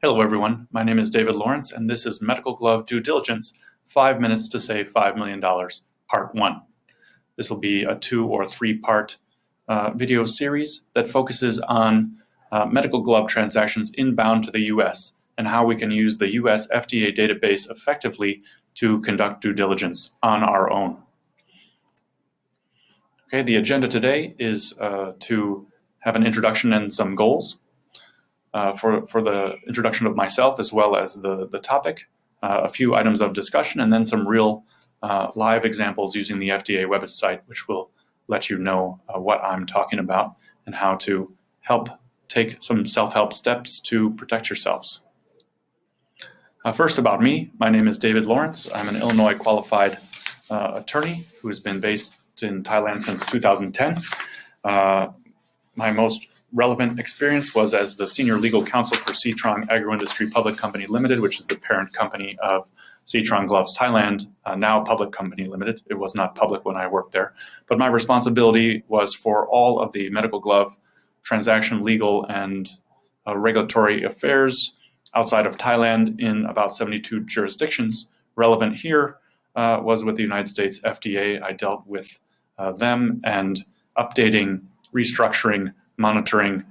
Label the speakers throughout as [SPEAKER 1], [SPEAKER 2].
[SPEAKER 1] Hello everyone, my name is David Lawrence and this is Medical Glove Due Diligence, 5 minutes to save $5 million, part 1. This will be a 2 or 3-part video series that focuses on medical glove transactions inbound to the US and how we can use the US FDA database effectively to conduct due diligence on our own. Okay, the agenda today is to have an introduction and some goals. For the introduction of myself as well as the topic, a few items of discussion, and then some real live examples using the FDA website, which will let you know what I'm talking about and how to help take some self-help steps to protect yourselves. First about me, my name is David Lawrence. I'm an Illinois qualified attorney who has been based in Thailand since 2010. My most relevant experience was as the senior legal counsel for Sri Trang Agro-Industry Public Company Limited, which is the parent company of Sri Trang Gloves Thailand, now Public Company Limited. It was not public when I worked there. But my responsibility was for all of the medical glove transaction, legal, and regulatory affairs outside of Thailand in about 72 jurisdictions. Relevant here was with the United States FDA. I dealt with them and updating, restructuring, monitoring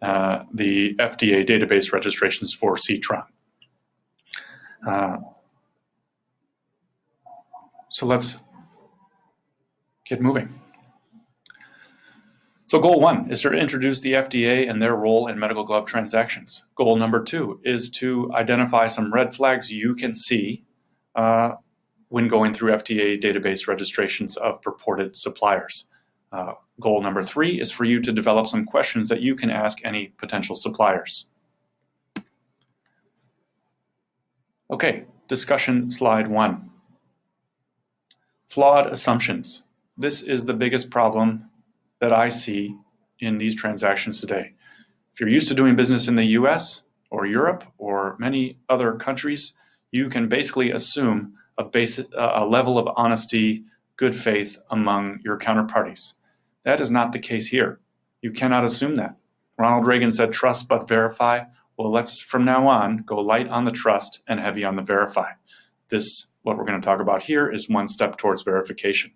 [SPEAKER 1] the FDA database registrations for Sri Trang. So let's get moving. So goal 1 is to introduce the FDA and their role in medical glove transactions. Goal number 2 is to identify some red flags you can see when going through FDA database registrations of purported suppliers. Goal number 3 is for you to develop some questions that you can ask any potential suppliers. Okay, discussion slide 1. Flawed assumptions. This is the biggest problem that I see in these transactions today. If you're used to doing business in the US or Europe or many other countries, you can basically assume a level of honesty, good faith among your counterparties. That is not the case here. You cannot assume that. Ronald Reagan said, trust but verify. Well, let's from now on go light on the trust and heavy on the verify. What we're going to talk about here is one step towards verification.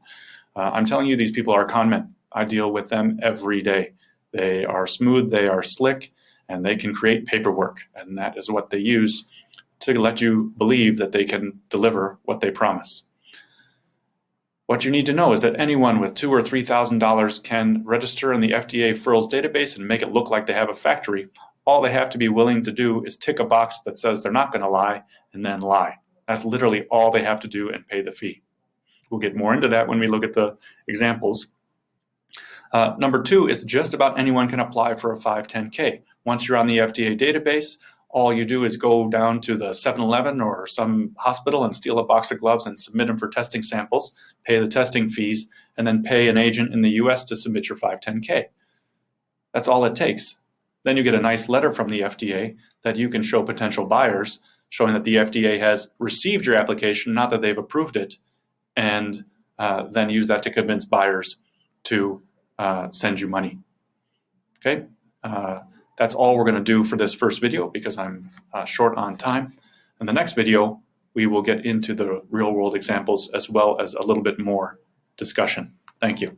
[SPEAKER 1] I'm telling you, these people are con men. I deal with them every day. They are smooth, they are slick, and they can create paperwork. And that is what they use to let you believe that they can deliver what they promise. What you need to know is that anyone with $2,000 or $3,000 can register in the FDA FLAWED database and make it look like they have a factory. All they have to be willing to do is tick a box that says they're not going to lie and then lie. That's literally all they have to do and pay the fee. We'll get more into that when we look at the examples. Number 2 is just about anyone can apply for a 510K. Once you're on the FDA database, all you do is go down to the 7-Eleven or some hospital and steal a box of gloves and submit them for testing samples, pay the testing fees, and then pay an agent in the US to submit your 510K. That's all it takes. Then you get a nice letter from the FDA that you can show potential buyers, showing that the FDA has received your application, not that they've approved it, and then use that to convince buyers to send you money. Okay? That's all we're going to do for this first video because I'm short on time. In the next video, we will get into the real-world examples as well as a little bit more discussion. Thank you.